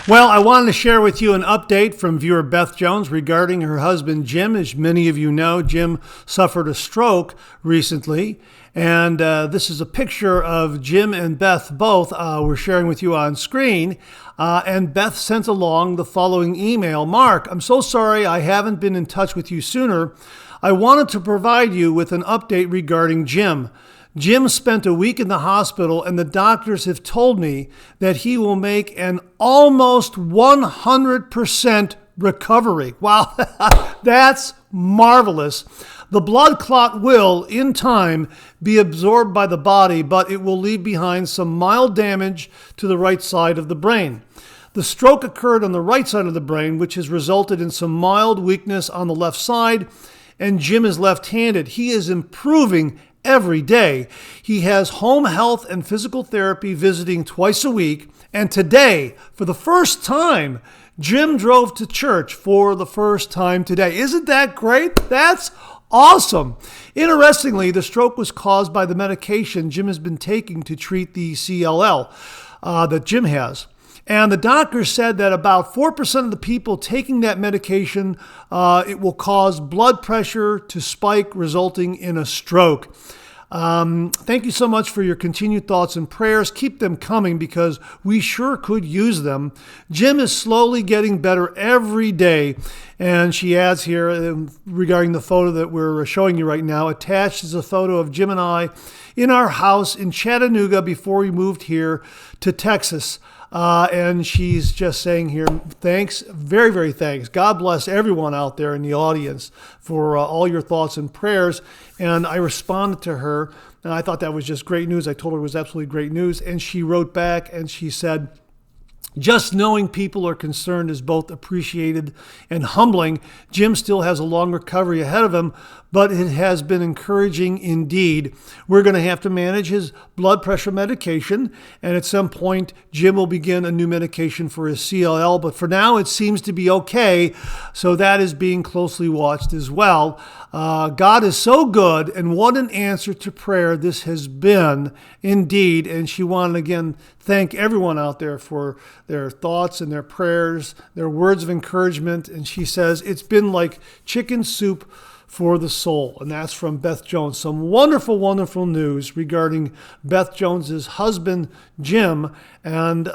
S1: Well, I wanted to share with you an update from viewer Beth Jones regarding her husband, Jim. As many of you know, Jim suffered a stroke recently. And this is a picture of Jim and Beth both we're sharing with you on screen. And Beth sent along the following email. Mark, I'm so sorry I haven't been in touch with you sooner. I wanted to provide you with an update regarding Jim. Jim spent a week in the hospital, and the doctors have told me that he will make an almost 100% recovery. Wow, that's marvelous. The blood clot will, in time, be absorbed by the body, but it will leave behind some mild damage to the right side of the brain. The stroke occurred on the right side of the brain, which has resulted in some mild weakness on the left side, and Jim is left-handed. He is improving every day. He has home health and physical therapy visiting twice a week. And today, for the first time, Jim drove to church for the first time today. Isn't that great? That's awesome. Interestingly, the stroke was caused by the medication Jim has been taking to treat the CLL that Jim has. And the doctor said that about 4% of the people taking that medication, it will cause blood pressure to spike, resulting in a stroke. Thank you so much for your continued thoughts and prayers. Keep them coming because we sure could use them. Jim is slowly getting better every day. And she adds here regarding the photo that we're showing you right now, attached is a photo of Jim and I in our house in Chattanooga before we moved here to Texas. And she's just saying here, thanks, very, very thanks. God bless everyone out there in the audience for all your thoughts and prayers. And I responded to her, and I thought that was just great news. I told her it was absolutely great news. And she wrote back and she said, Just knowing people are concerned is both appreciated and humbling. Jim still has a long recovery ahead of him, but it has been encouraging indeed. We're going to have to manage his blood pressure medication, and at some point, Jim will begin a new medication for his CLL, but for now, it seems to be okay, so that is being closely watched as well. God is so good, and what an answer to prayer this has been indeed, and she wanted again thank everyone out there for their thoughts and their prayers, their words of encouragement, and she says it's been like chicken soup for the soul. And that's from Beth Jones. Some wonderful, wonderful news regarding Beth Jones's husband, Jim, and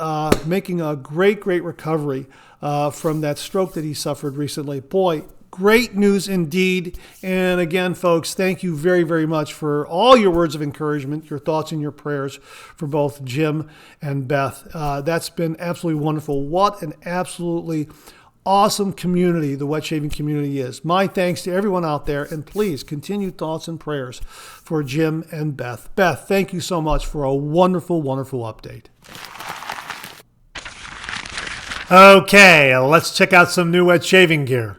S1: making a great, great recovery from that stroke that he suffered recently. Boy, great news indeed. And again, folks, thank you very, very much for all your words of encouragement, your thoughts and your prayers for both Jim and Beth. That's been absolutely wonderful. What an absolutely awesome community the wet shaving community is. My thanks to everyone out there, and please continue thoughts and prayers for Jim and Beth. Beth, thank you so much for a wonderful, wonderful update. Okay, let's check out some new wet shaving gear.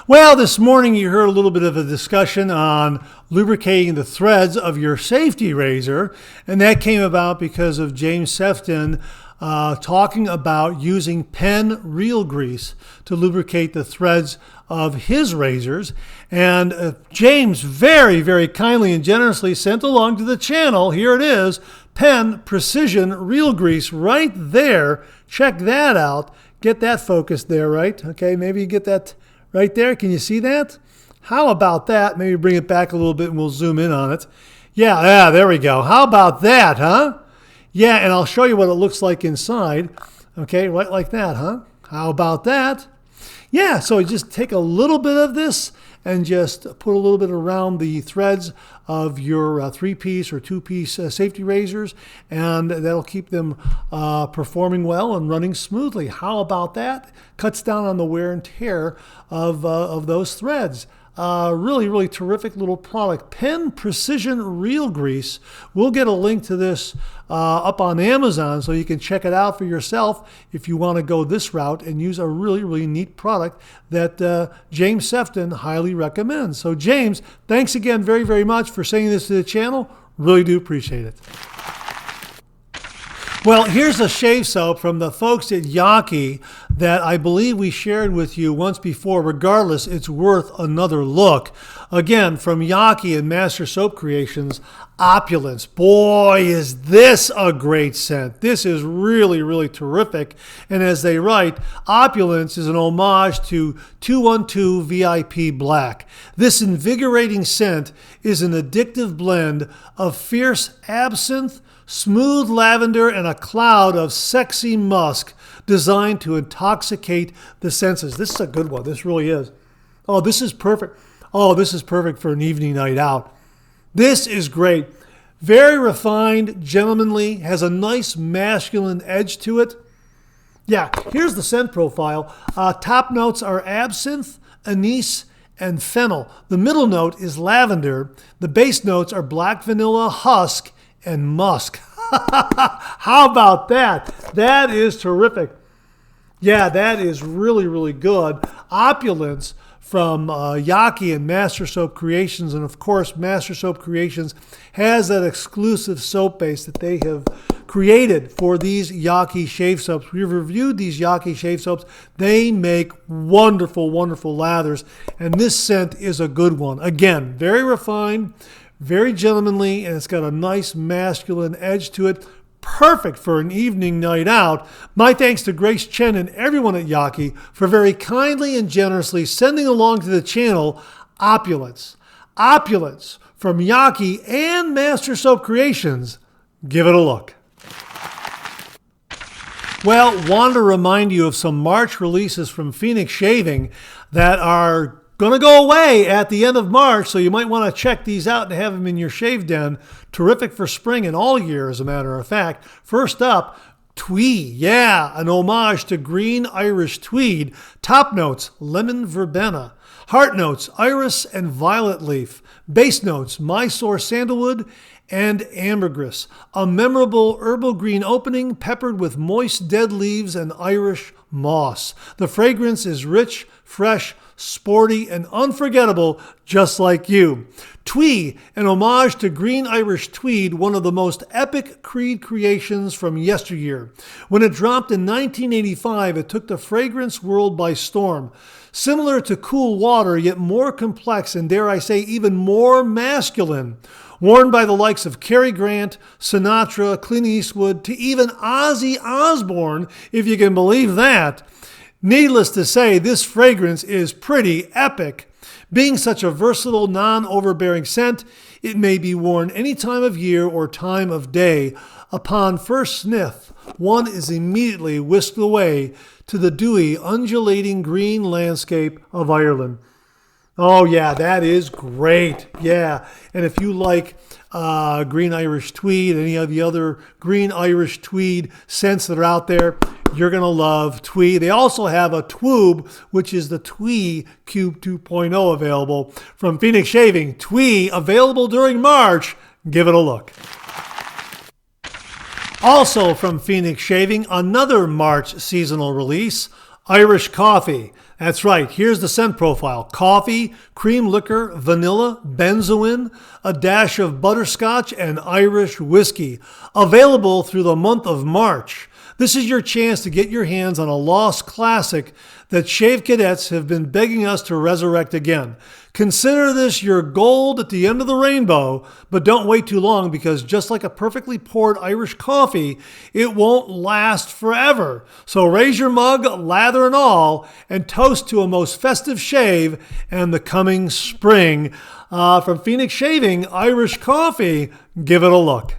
S1: Well, this morning you heard a little bit of a discussion on lubricating the threads of your safety razor, and that came about because of James Sefton talking about using Penn reel grease to lubricate the threads of his razors. And James very, very kindly and generously sent along to the channel, here it is, Penn Precision Reel Grease right there. Check that out. Get that focused there, right? Okay, maybe you get that right there. Can you see that? How about that? Maybe bring it back a little bit and we'll zoom in on it. Yeah, there we go. How about that, huh? Yeah, and I'll show you what it looks like inside. Okay, right like that, huh? How about that? Yeah, so you just take a little bit of this and just put a little bit around the threads of your 3-piece or 2-piece safety razors, and that'll keep them performing well and running smoothly. How about that? Cuts down on the wear and tear of those threads. Really, really terrific little product. Penn Precision Reel Grease. We'll get a link to this up on Amazon so you can check it out for yourself if you want to go this route and use a really, really neat product that James Sefton highly recommends. So James, thanks again very, very much for sending this to the channel. Really do appreciate it. Well, here's a shave soap from the folks at Yaqi that I believe we shared with you once before. Regardless, it's worth another look. Again, from Yaqi and Master Soap Creations, Opulence. Boy, is this a great scent. This is really, really terrific. And as they write, Opulence is an homage to 212 VIP Black. This invigorating scent is an addictive blend of fierce absinthe, smooth lavender, and a cloud of sexy musk designed to intoxicate the senses. This is a good one. This really is. Oh, this is perfect. Oh, this is perfect for an evening night out. This is great. Very refined, gentlemanly, has a nice masculine edge to it. Yeah, here's the scent profile. Top notes are absinthe, anise, and fennel. The middle note is lavender. The base notes are black vanilla, husk, and musk. How about that? That is terrific. Yeah, that is really, really good. Opulence from Yaqi and Master Soap Creations. And of course, Master Soap Creations has that exclusive soap base that they have created for these Yaqi shave soaps. We've reviewed these Yaqi shave soaps. They make wonderful, wonderful lathers. And this scent is a good one. Again, very refined, very gentlemanly, and it's got a nice masculine edge to it. Perfect for an evening night out. My thanks to Grace Chen and everyone at Yaqi for very kindly and generously sending along to the channel Opulence. Opulence from Yaqi and Master Soap Creations. Give it a look. Well, wanted to remind you of some March releases from Phoenix Shaving that are going to go away at the end of March, so you might want to check these out and have them in your shave den. Terrific for spring and all year, as a matter of fact. First up, Twee. Yeah, an homage to green Irish tweed. Top notes, lemon verbena. Heart notes, iris and violet leaf. Base notes, Mysore sandalwood and ambergris. A memorable herbal green opening peppered with moist dead leaves and Irish moss. The fragrance is rich, fresh, sporty, and unforgettable, just like you. Twee, an homage to green Irish tweed, one of the most epic Creed creations from yesteryear. When it dropped in 1985, it took the fragrance world by storm. Similar to cool water, yet more complex and, dare I say, even more masculine. Worn by the likes of Cary Grant, Sinatra, Clint Eastwood, to even Ozzy Osbourne, if you can believe that. Needless to say, this fragrance is pretty epic. Being such a versatile, non-overbearing scent, it may be worn any time of year or time of day. Upon first sniff, one is immediately whisked away to the dewy, undulating green landscape of Ireland. Oh yeah, that is great. Yeah, and if you like green Irish tweed, any of the other green Irish tweed scents that are out there, you're going to love Twee. They also have a Twoob, which is the Twee Cube 2.0 available from Phoenix Shaving. Twee, available during March. Give it a look. Also from Phoenix Shaving, another March seasonal release, Irish Coffee. That's right, here's the scent profile. Coffee, cream liquor, vanilla, benzoin, a dash of butterscotch, and Irish whiskey. Available through the month of March. This is your chance to get your hands on a lost classic that Shave Cadets have been begging us to resurrect again. Consider this your gold at the end of the rainbow, but don't wait too long because just like a perfectly poured Irish coffee, it won't last forever. So raise your mug, lather and all, and toast to a most festive shave and the coming spring. From Phoenix Shaving, Irish Coffee, give it a look.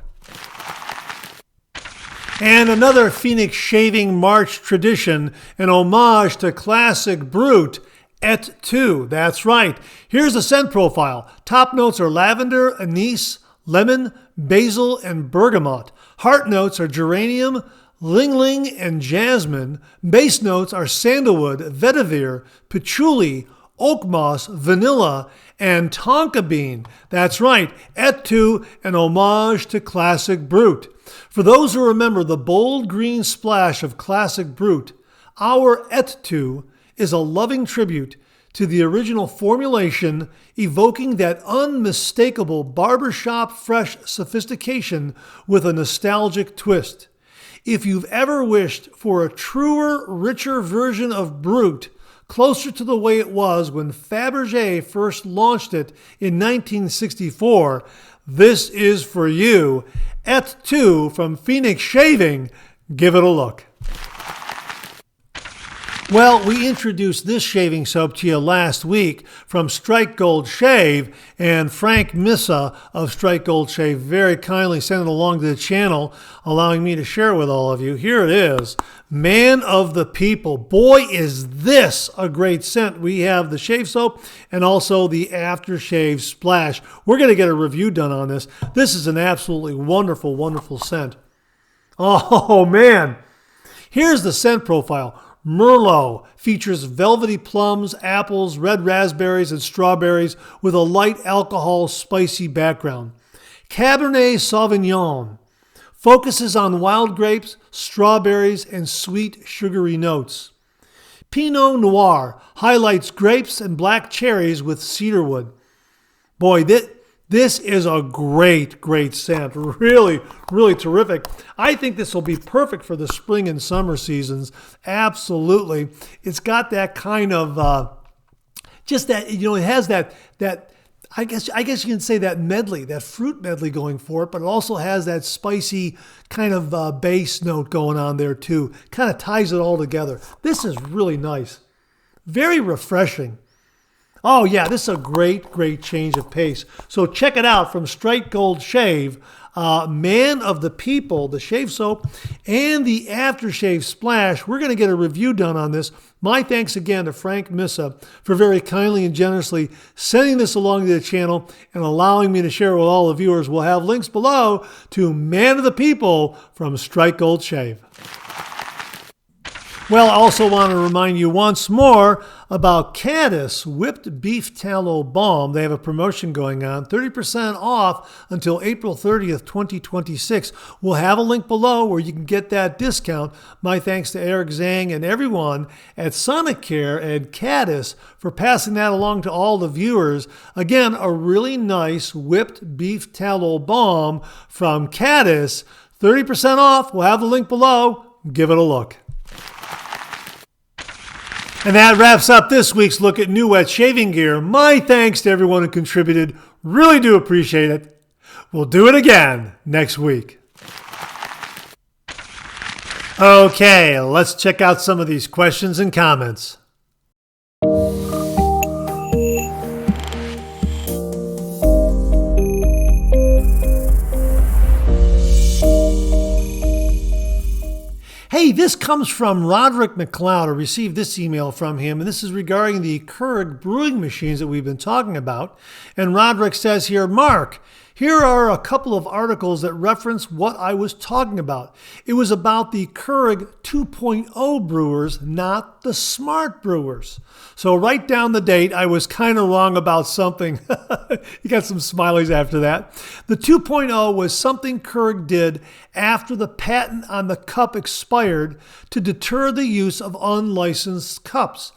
S1: And another Phoenix Shaving March tradition, an homage to classic Brut, Et Tu. That's right. Here's the scent profile. Top notes are lavender, anise, lemon, basil, and bergamot. Heart notes are geranium, ling-ling, and jasmine. Base notes are sandalwood, vetiver, patchouli, oak moss, vanilla, and tonka bean. That's right. Et Tu, an homage to classic Brut. For those who remember the bold green splash of classic Brut, our Et Tu is a loving tribute to the original formulation, evoking that unmistakable barbershop fresh sophistication with a nostalgic twist. If you've ever wished for a truer, richer version of Brut, closer to the way it was when Fabergé first launched it in 1964, this is for you. Et Tu from Phoenix Shaving. Give it a look. Well, we introduced this shaving soap to you last week from Strike Gold Shave, and Frank Missa of Strike Gold Shave very kindly sent it along to the channel, allowing me to share it with all of you. Here it is. Man of the People. Boy, is this a great scent. We have the shave soap and also the aftershave splash. We're going to get a review done on this. This is an absolutely wonderful, wonderful scent. Oh, man. Here's the scent profile. Merlot features velvety plums, apples, red raspberries, and strawberries with a light alcohol spicy background. Cabernet Sauvignon focuses on wild grapes, strawberries, and sweet sugary notes. Pinot Noir highlights grapes and black cherries with cedarwood. Boy, this is a great, great scent. Really, really terrific. I think this will be perfect for the spring and summer seasons. Absolutely. It's got that kind of, just that, it has that I guess you can say that medley, that fruit medley going for it, but it also has that spicy kind of bass note going on there too. Kind of ties it all together. This is really nice. Very refreshing. Oh yeah, this is a great, great change of pace. So check it out from Strike Gold Shave, Man of the People, the shave soap, and the aftershave splash. We're going to get a review done on this. My thanks again to Frank Missa for very kindly and generously sending this along to the channel and allowing me to share it with all the viewers. We'll have links below to Man of the People from Strike Gold Shave. Well, I also want to remind you once more about Caddise Whipped Beef Tallow Balm. They have a promotion going on, 30% off until April 30th, 2026. We'll have a link below where you can get that discount. My thanks to Eric Zhang and everyone at Sonicare and Caddise for passing that along to all the viewers. Again, a really nice whipped beef tallow balm from Caddise, 30% off. We'll have the link below. Give it a look. And that wraps up this week's look at new wet shaving gear. My thanks to everyone who contributed. Really do appreciate it. We'll do it again next week. Okay, let's check out some of these questions and comments. Hey, this comes from Roderick MacLeod. I received this email from him, and this is regarding the Keurig brewing machines that we've been talking about. And Roderick says here, Mark, here are a couple of articles that reference what I was talking about. It was about the Keurig 2.0 brewers, not the smart brewers. So write down the date. I was kind of wrong about something. You got some smileys after that. The 2.0 was something Keurig did after the patent on the cup expired to deter the use of unlicensed cups.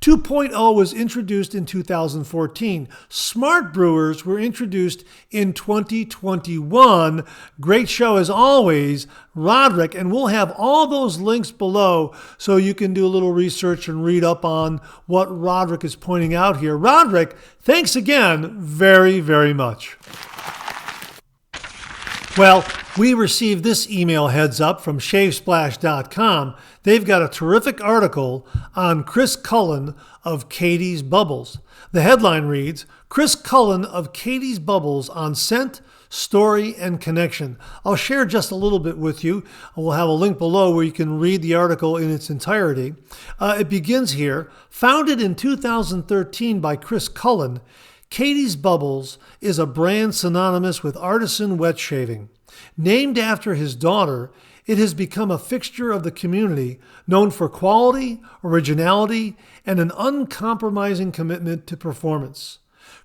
S1: 2.0 was introduced in 2014. Smart brewers were introduced in 2021. Great show as always, Roderick, and we'll have all those links below so you can do a little research and read up on what Roderick is pointing out here. Roderick, thanks again very, very much. Well, we received this email heads up from shavesplash.com. They've got a terrific article on Chris Cullen of Catie's Bubbles. The headline reads, Chris Cullen of Catie's Bubbles on scent, story, and connection. I'll share just a little bit with you. We'll have a link below where you can read the article in its entirety. It begins here. Founded in 2013 by Chris Cullen, Catie's Bubbles is a brand synonymous with artisan wet shaving. Named after his daughter, it has become a fixture of the community, known for quality, originality, and an uncompromising commitment to performance.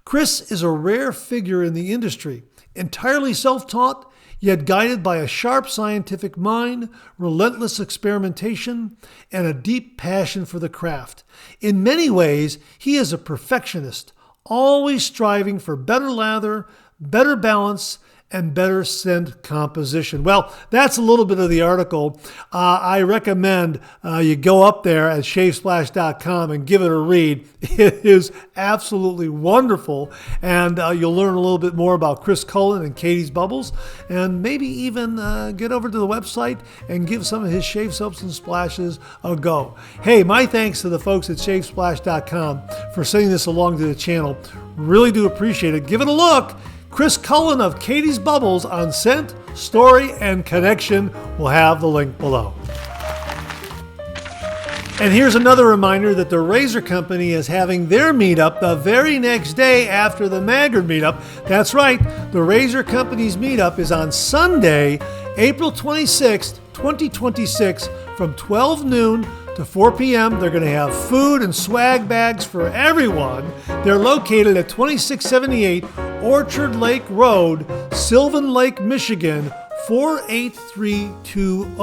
S1: Chris is a rare figure in the industry, entirely self-taught, yet guided by a sharp scientific mind, relentless experimentation, and a deep passion for the craft. In many ways, he is a perfectionist, always striving for better lather, better balance, and better scent composition. Well, that's a little bit of the article. I recommend you go up there at shavesplash.com and give it a read. It is absolutely wonderful, and you'll learn a little bit more about Chris Cullen and Catie's Bubbles, and maybe even get over to the website and give some of his shave soaps and splashes a go. Hey, my thanks to the folks at shavesplash.com for sending this along to the channel. Really do appreciate it. Give it a look. Chris Cullen of Catie's Bubbles on scent, story, and connection. We'll have the link below. And here's another reminder that the Razor Company is having their meetup the very next day after the Maggard Meetup. That's right, the Razor Company's meetup is on Sunday, April 26th, 2026 from 12 noon to 4 p.m. They're going to have food and swag bags for everyone. They're located at 2678 Orchard Lake Road, Sylvan Lake, Michigan, 48320.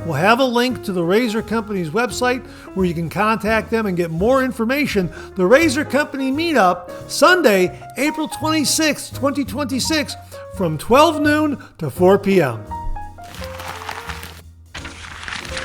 S1: We'll have a link to the Razor Company's website where you can contact them and get more information. The Razor Company Meetup, Sunday, April 26th, 2026, from 12 noon to 4 p.m.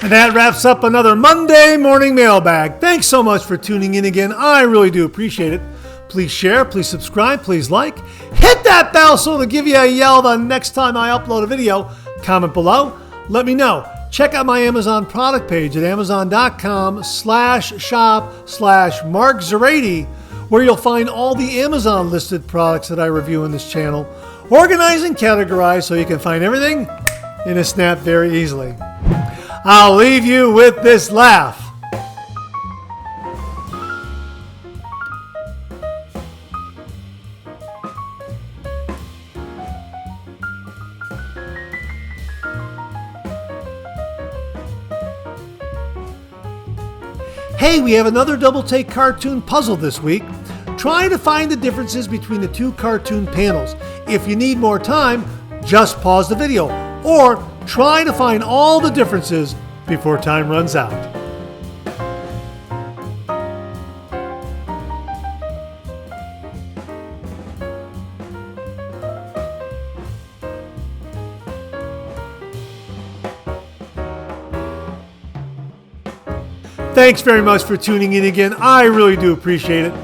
S1: And that wraps up another Monday Morning Mailbag. Thanks so much for tuning in again. I really do appreciate it. Please share, please subscribe, please like. Hit that bell so it'll give you a yell the next time I upload a video. Comment below. Let me know. Check out my Amazon product page at amazon.com/shop/MarkZerati, where you'll find all the Amazon listed products that I review in this channel, organized and categorized so you can find everything in a snap very easily. I'll leave you with this laugh. Hey, we have another double take cartoon puzzle this week. Try to find the differences between the two cartoon panels. If you need more time, just pause the video, or try to find all the differences before time runs out. Thanks very much for tuning in again. I really do appreciate it.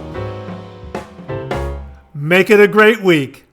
S1: Make it a great week.